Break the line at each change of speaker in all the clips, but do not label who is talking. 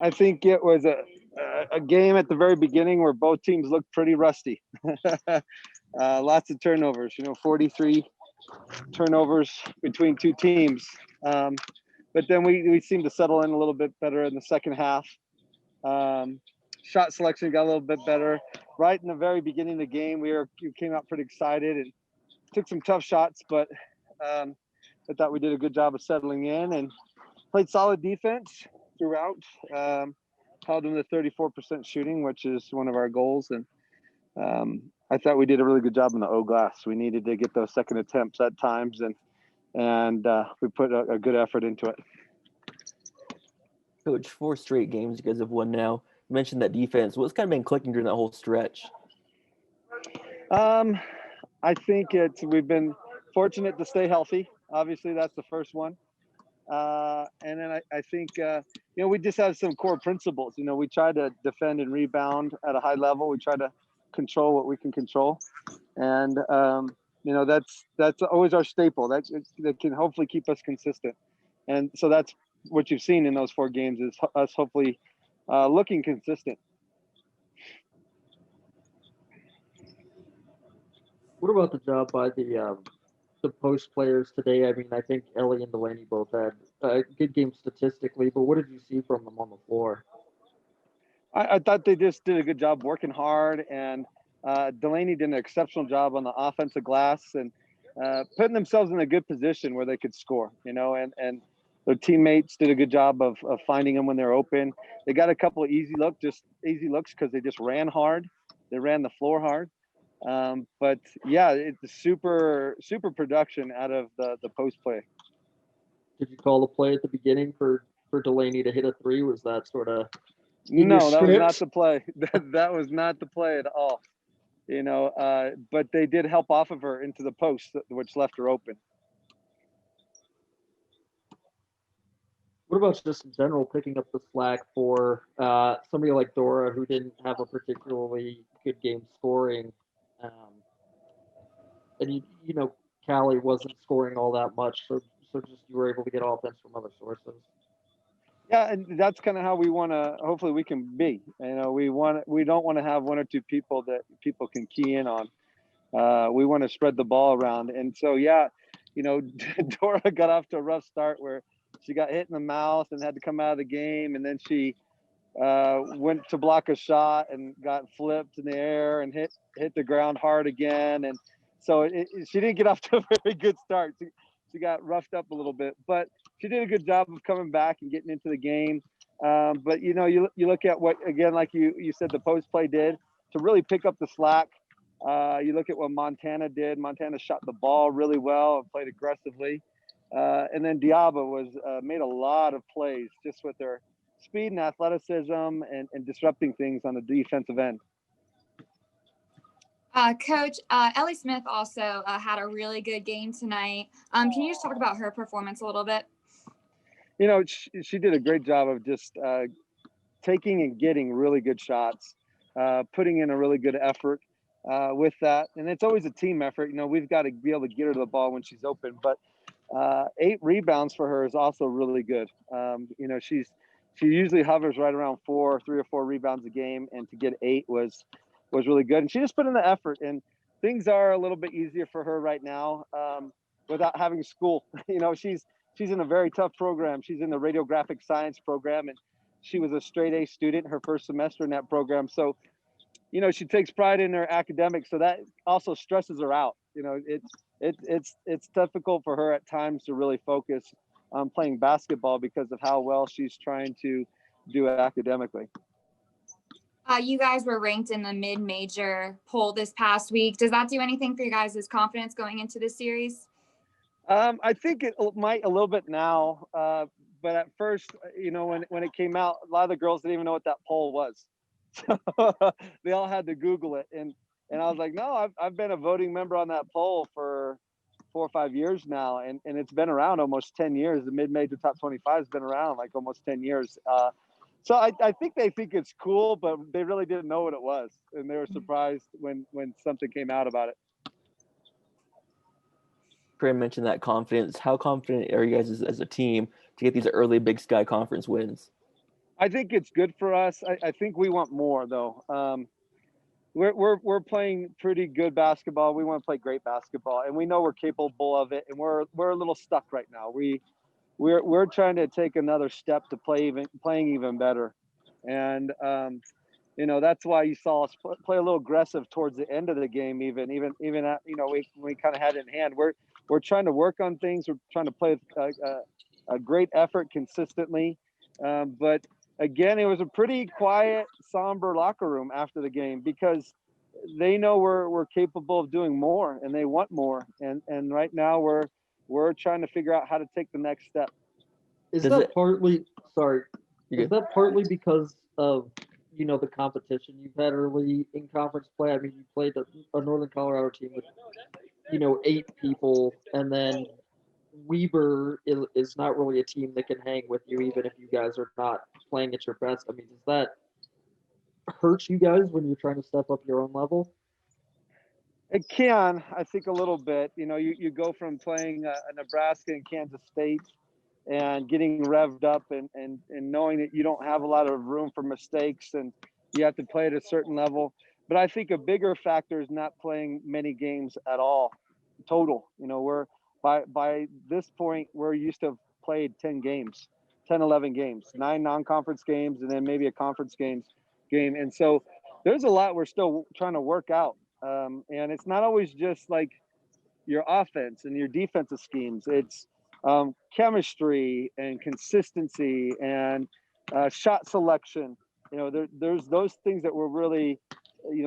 I think it was a game at the very beginning where both teams looked pretty rusty. Lots of turnovers, 43 turnovers between two teams. Um, but then we seemed to settle in a little bit better in the second half. Um, Shot selection got a little bit better. Right in the very beginning of the game, we came out pretty excited and took some tough shots, but um, I thought we did a good job of settling in and played solid defense throughout. Um, Held them to 34% shooting, which is one of our goals. And I thought we did a really good job in the O glass. We needed to get those second attempts at times, and we put a good effort into it.
Coach, 4 straight games you guys have won now. You mentioned that defense. What's kind of been clicking during that whole stretch?
Um, I think we've been fortunate to stay healthy. Obviously, that's the first one. And then I think, we just have some core principles. We try to defend and rebound at a high level. We try to control what we can control. And, that's always our staple. That can hopefully keep us consistent. And so that's what you've seen in those 4 games is us hopefully looking consistent.
What about the job by the post players today? I mean, I think Ellie and Delaney both had a good game statistically, but what did you see from them on the floor?
I thought they just did a good job working hard, and Delaney did an exceptional job on the offensive glass and putting themselves in a good position where they could score, and their teammates did a good job of finding them when they're open. They got a couple of easy looks because they just ran hard. They ran the floor hard. But yeah, it's super production out of the post play.
Did you call the play at the beginning for Delaney to hit a 3? Was that sort of
no? That was not the play. That was not the play at all. But they did help off of her into the post, which left her open.
What about just in general picking up the slack for somebody like Dora, who didn't have a particularly good game scoring, and Callie wasn't scoring all that much, so just you were able to get offense from other sources.
Yeah, and that's kind of how we want to. Hopefully, we can be. We don't want to have 1 or 2 people that people can key in on. We want to spread the ball around, and so yeah, Dora got off to a rough start where she got hit in the mouth and had to come out of the game, and then she went to block a shot and got flipped in the air and hit the ground hard again, and so she didn't get off to a very good start. She got roughed up a little bit, but she did a good job of coming back and getting into the game. But you look at what, again, like you said, the post play did to really pick up the slack. You look at what Montana did. Montana shot the ball really well and played aggressively. And then Diaba made a lot of plays just with their speed and athleticism and disrupting things on the defensive end.
Coach, Ellie Smith also had a really good game tonight. Can you just talk about her performance a little bit?
She did a great job of just taking and getting really good shots, putting in a really good effort with that. And it's always a team effort. We've got to be able to get her the ball when she's open. But 8 rebounds for her is also really good. She usually hovers right around 3 or 4 rebounds a game, and to get 8 was really good. And she just put in the effort, and things are a little bit easier for her right now without having school. She's in a very tough program. She's in the radiographic science program, and she was a straight A student her first semester in that program. So, she takes pride in her academics, so that also stresses her out. It's difficult for her at times to really focus on playing basketball because of how well she's trying to do academically.
You guys were ranked in the mid-major poll this past week. Does that do anything for you guys' confidence going into this series?
I think it might a little bit now, but at first, when it came out, a lot of the girls didn't even know what that poll was. So they all had to Google it, and I was like, no, I've been a voting member on that poll for 4 or 5 years now, and it's been around almost 10 years. The mid-major top 25 has been around like almost 10 years. So I think they think it's cool, but they really didn't know what it was, and they were surprised when something came out about it.
Trey mentioned that confidence. How confident are you guys as a team to get these early Big Sky Conference wins?
I think it's good for us. I think we want more though. We're playing pretty good basketball. We want to play great basketball, and we know we're capable of it. And we're a little stuck right now. We're trying to take another step to playing even better, and that's why you saw us play a little aggressive towards the end of the game. Even at, we kind of had it in hand. We're trying to work on things. We're trying to play a great effort consistently, but again, it was a pretty quiet, somber locker room after the game because they know we're capable of doing more and they want more. And right now we're trying to figure out how to take the next step.
Is
Does
that
it-
partly, sorry,
You're
is
good.
that partly because of, the competition you've had early in conference play? I mean, you played a Northern Colorado team with, 8 people, and then Weber is not really a team that can hang with you, even if you guys are not playing at your best. I mean, does that hurt you guys when you're trying to step up your own level?
It can, I think, a little bit. You go from playing Nebraska and Kansas State and getting revved up and knowing that you don't have a lot of room for mistakes and you have to play at a certain level. But I think a bigger factor is not playing many games at all total. We're by this point, we're used to have played 10 games, 10, 11 games, 9 non-conference games, and then maybe a conference game. And so there's a lot we're still trying to work out. And it's not always just like your offense and your defensive schemes. It's chemistry and consistency and shot selection. There's those things that we're really,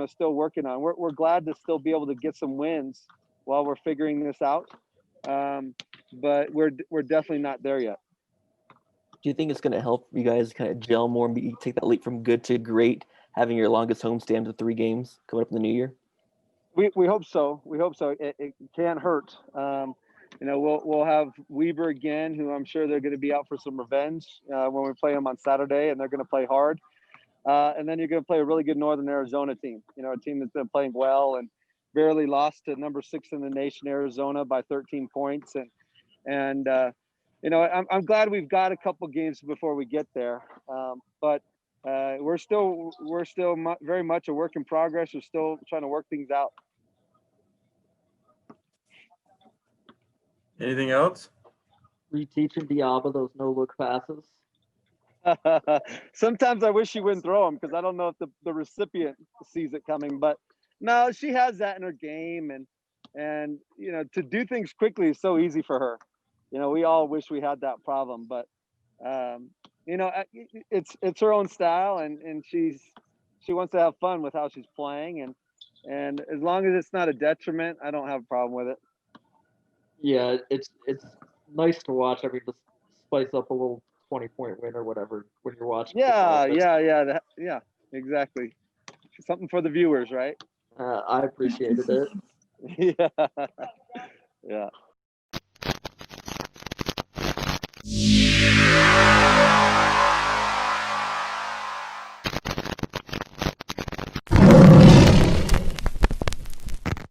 still working on. We're glad to still be able to get some wins while we're figuring this out. But we're definitely not there yet.
Do you think it's going to help you guys kind of gel more and take that leap from good to great, having your longest homestand of 3 games coming up in the new year?
We hope so. We hope so. It can't hurt. We'll have Weber again, who I'm sure they're going to be out for some revenge when we play them on Saturday, and they're going to play hard. And then you're going to play a really good Northern Arizona team. A team that's been playing well and barely lost to number 6 in the nation, Arizona, by 13 points. And I'm glad we've got a couple games before we get there. But we're still very much a work in progress. We're still trying to work things out.
Anything else?
Reteaching Diaba those no-look passes.
Sometimes I wish she wouldn't throw them because I don't know if the recipient sees it coming. But no, she has that in her game, and to do things quickly is so easy for her. We all wish we had that problem, but it's her own style, and she wants to have fun with how she's playing, and as long as it's not a detriment, I don't have a problem with it.
Yeah, it's nice to watch. I mean, to spice up a little 20-point win or whatever when you're watching.
Yeah, exactly. Something for the viewers, right?
I appreciated it.
Yeah, yeah.